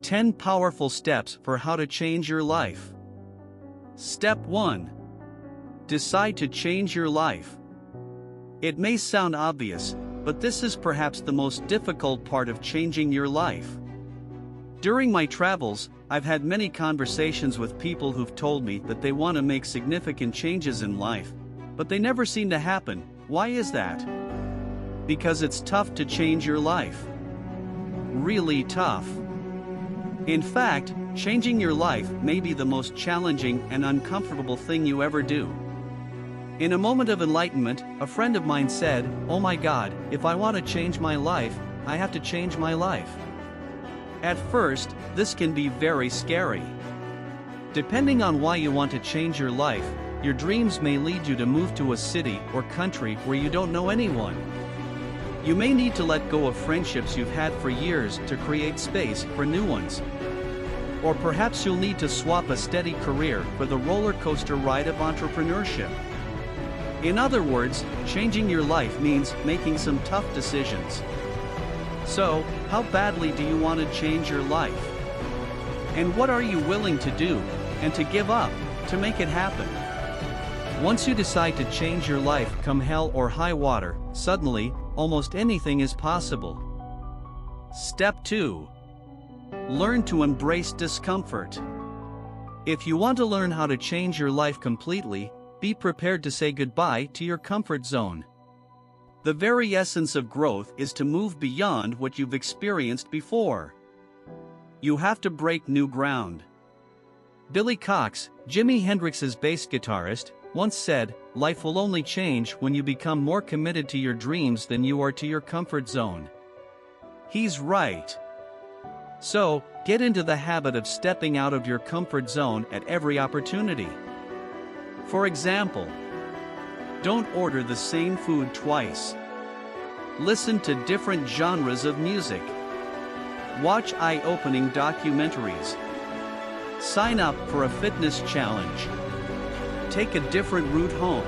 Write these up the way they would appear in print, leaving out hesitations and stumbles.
10 powerful steps for how to change your life. Step 1. Decide to change your life. It may sound obvious, but this is perhaps the most difficult part of changing your life. During my travels, I've had many conversations with people who've told me that they want to make significant changes in life, but they never seem to happen. Why is that? Because it's tough to change your life. Really tough. In fact, changing your life may be the most challenging and uncomfortable thing you ever do. In a moment of enlightenment, a friend of mine said, "Oh my God, if I want to change my life, I have to change my life." At first, this can be very scary. Depending on why you want to change your life, your dreams may lead you to move to a city or country where you don't know anyone. You may need to let go of friendships you've had for years to create space for new ones. Or perhaps you'll need to swap a steady career for the roller coaster ride of entrepreneurship. In other words, changing your life means making some tough decisions. So, how badly do you want to change your life? And what are you willing to do, and to give up, to make it happen? Once you decide to change your life, come hell or high water, suddenly, almost anything is possible. Step 2. Learn to embrace discomfort. If you want to learn how to change your life completely, be prepared to say goodbye to your comfort zone. The very essence of growth is to move beyond what you've experienced before. You have to break new ground. Billy Cox, Jimi Hendrix's bass guitarist, once said, "Life will only change when you become more committed to your dreams than you are to your comfort zone." He's right. So, get into the habit of stepping out of your comfort zone at every opportunity. For example, don't order the same food twice. Listen to different genres of music. Watch eye-opening documentaries. Sign up for a fitness challenge. Take a different route home.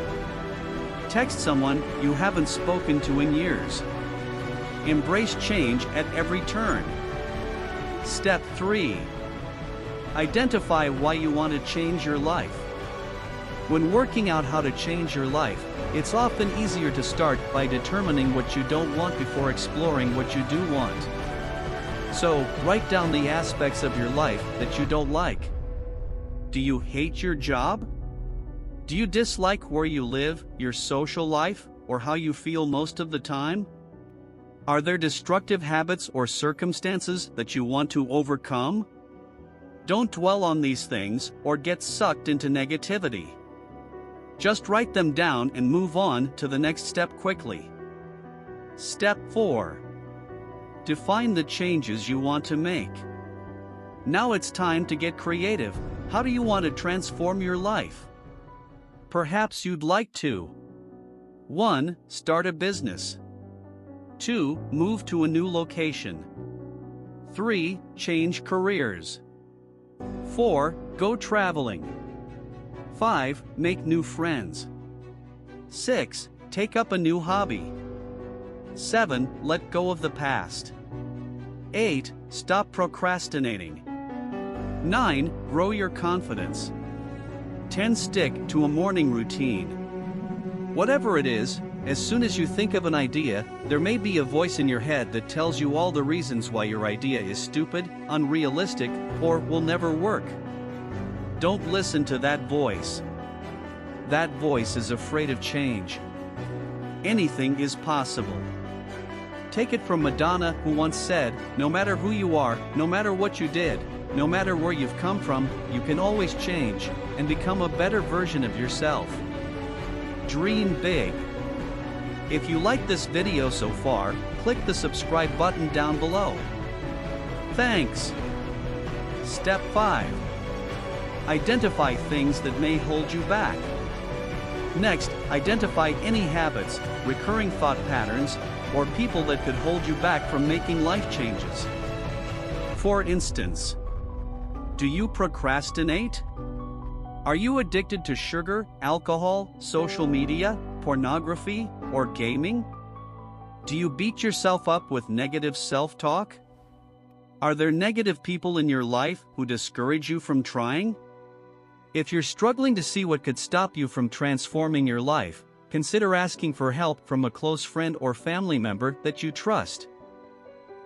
Text someone you haven't spoken to in years. Embrace change at every turn. Step 3. Identify why you want to change your life. When working out how to change your life, it's often easier to start by determining what you don't want before exploring what you do want. So, write down the aspects of your life that you don't like. Do you hate your job? Do you dislike where you live, your social life, or how you feel most of the time? Are there destructive habits or circumstances that you want to overcome? Don't dwell on these things or get sucked into negativity. Just write them down and move on to the next step quickly. Step 4. Define the changes you want to make. Now it's time to get creative. How do you want to transform your life? Perhaps you'd like to 1. Start a business. 2. Move to a new location. 3. Change careers. 4. Go traveling. 5. Make new friends. 6. Take up a new hobby. 7. Let go of the past. 8. Stop procrastinating. 9. Grow your confidence. 10. Stick to a morning routine. Whatever it is, as soon as you think of an idea, there may be a voice in your head that tells you all the reasons why your idea is stupid, unrealistic, or will never work. Don't listen to that voice. That voice is afraid of change. Anything is possible. Take it from Madonna, who once said, "No matter who you are, no matter what you did, no matter where you've come from, you can always change and become a better version of yourself." Dream big. If you like this video so far, click the subscribe button down below. Thanks. Step 5. Identify things that may hold you back. Next, identify any habits, recurring thought patterns, or people that could hold you back from making life changes. For instance, do you procrastinate? Are you addicted to sugar, alcohol, social media, pornography, or gaming? Do you beat yourself up with negative self-talk? Are there negative people in your life who discourage you from trying? If you're struggling to see what could stop you from transforming your life, consider asking for help from a close friend or family member that you trust.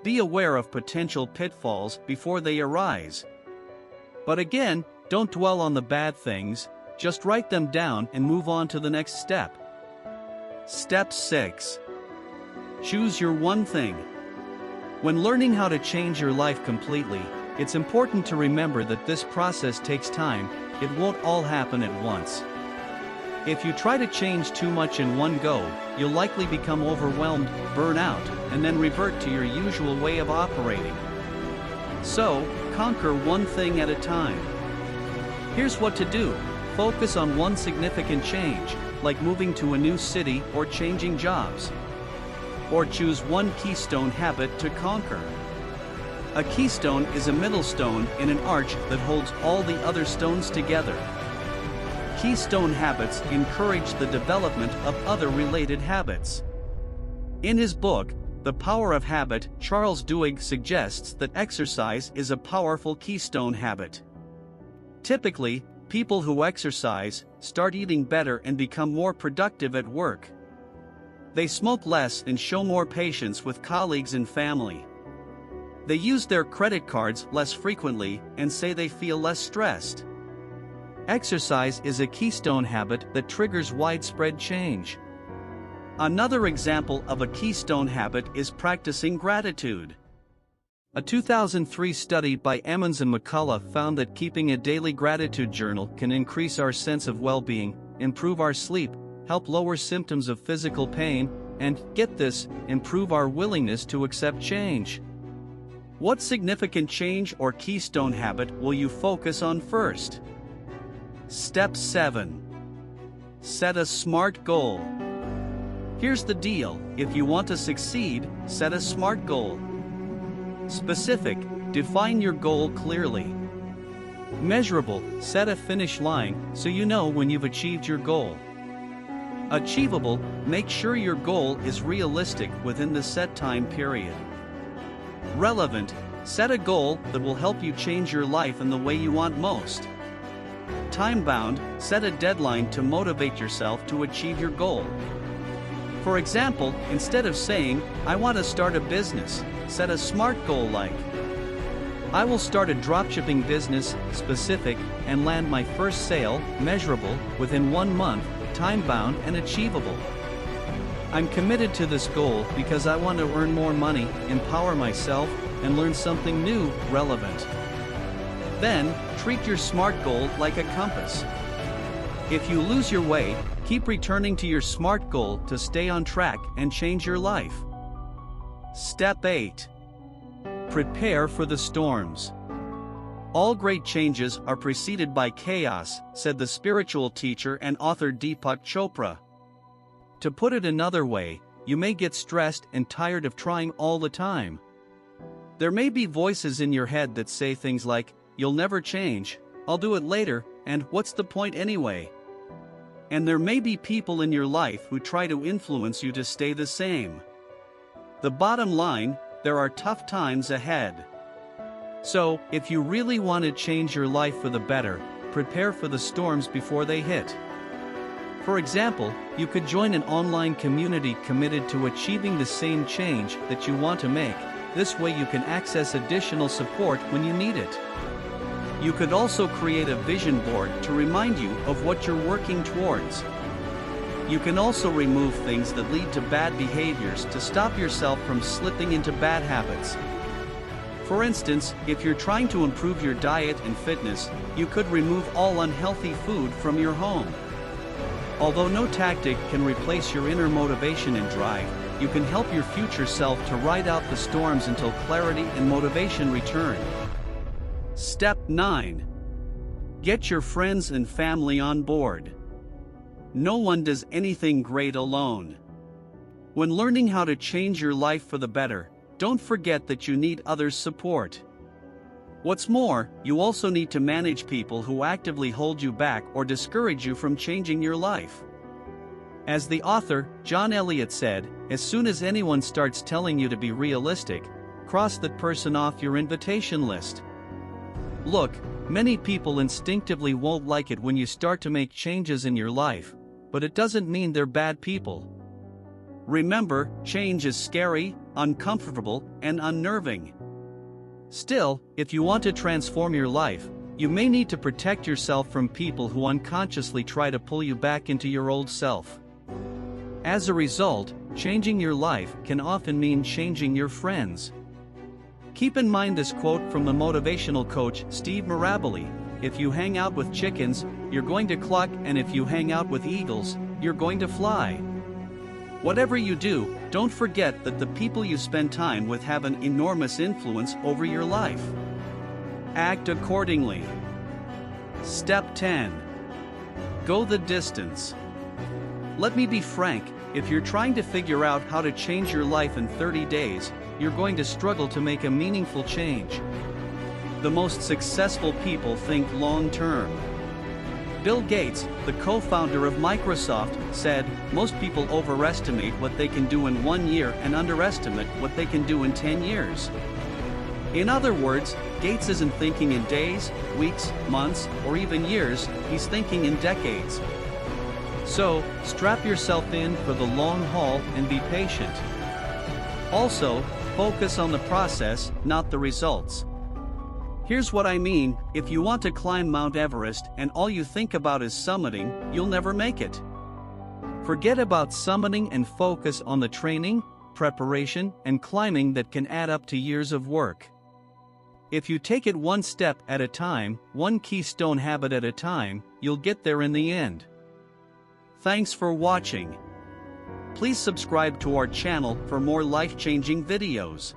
Be aware of potential pitfalls before they arise. But again, don't dwell on the bad things, just write them down and move on to the next step. Step 6. Choose your one thing. When learning how to change your life completely, it's important to remember that this process takes time. It won't all happen at once. If you try to change too much in one go, you'll likely become overwhelmed, burn out, and then revert to your usual way of operating. So, conquer one thing at a time. Here's what to do. Focus on one significant change, like moving to a new city or changing jobs. Or choose one keystone habit to conquer. A keystone is a middle stone in an arch that holds all the other stones together. Keystone habits encourage the development of other related habits. In his book, The Power of Habit, Charles Duhigg suggests that exercise is a powerful keystone habit. Typically, people who exercise start eating better and become more productive at work. They smoke less and show more patience with colleagues and family. They use their credit cards less frequently and say they feel less stressed. Exercise is a keystone habit that triggers widespread change. Another example of a keystone habit is practicing gratitude. A 2003 study by Emmons and McCullough found that keeping a daily gratitude journal can increase our sense of well-being, improve our sleep, help lower symptoms of physical pain, and, get this, improve our willingness to accept change. What significant change or keystone habit will you focus on first? Step 7. Set a SMART goal. Here's the deal: if you want to succeed, set a SMART goal. Specific, define your goal clearly. Measurable, set a finish line so you know when you've achieved your goal. Achievable, make sure your goal is realistic within the set time period. Relevant, set a goal that will help you change your life in the way you want most. Time-bound, set a deadline to motivate yourself to achieve your goal. For example, instead of saying, "I want to start a business," set a SMART goal like, "I will start a dropshipping business," specific, and land my first sale, measurable, within 1 month, time-bound and achievable. "I'm committed to this goal because I want to earn more money, empower myself, and learn something new," relevant. Then, treat your SMART goal like a compass. If you lose your way, keep returning to your SMART goal to stay on track and change your life. Step 8. Prepare for the storms. All great changes are preceded by chaos, said the spiritual teacher and author Deepak Chopra. To put it another way, you may get stressed and tired of trying all the time. There may be voices in your head that say things like, "You'll never change," "I'll do it later," and "What's the point anyway?" And there may be people in your life who try to influence you to stay the same. The bottom line, there are tough times ahead. So, if you really want to change your life for the better, prepare for the storms before they hit. For example, you could join an online community committed to achieving the same change that you want to make. This way you can access additional support when you need it. You could also create a vision board to remind you of what you're working towards. You can also remove things that lead to bad behaviors to stop yourself from slipping into bad habits. For instance, if you're trying to improve your diet and fitness, you could remove all unhealthy food from your home. Although no tactic can replace your inner motivation and drive, you can help your future self to ride out the storms until clarity and motivation return. Step 9. Get your friends and family on board. No one does anything great alone. When learning how to change your life for the better, don't forget that you need others' support. What's more, you also need to manage people who actively hold you back or discourage you from changing your life. As the author, John Elliott said, as soon as anyone starts telling you to be realistic, cross that person off your invitation list. Look, many people instinctively won't like it when you start to make changes in your life, but it doesn't mean they're bad people. Remember, change is scary, uncomfortable, and unnerving. Still, if you want to transform your life, you may need to protect yourself from people who unconsciously try to pull you back into your old self. As a result, changing your life can often mean changing your friends. Keep in mind this quote from the motivational coach Steve Maraboli: "If you hang out with chickens, you're going to cluck, and if you hang out with eagles, you're going to fly." Whatever you do, don't forget that the people you spend time with have an enormous influence over your life. Act accordingly. Step 10. Go the distance. Let me be frank, if you're trying to figure out how to change your life in 30 days, you're going to struggle to make a meaningful change. The most successful people think long-term. Bill Gates, the co-founder of Microsoft, said, "Most people overestimate what they can do in 1 year and underestimate what they can do in 10 years. In other words, Gates isn't thinking in days, weeks, months, or even years, he's thinking in decades. So, strap yourself in for the long haul and be patient. Also, focus on the process, not the results. Here's what I mean: if you want to climb Mount Everest and all you think about is summiting, you'll never make it. Forget about summiting and focus on the training, preparation, and climbing that can add up to years of work. If you take it one step at a time, one keystone habit at a time, you'll get there in the end. Thanks for watching. Please subscribe to our channel for more life-changing videos.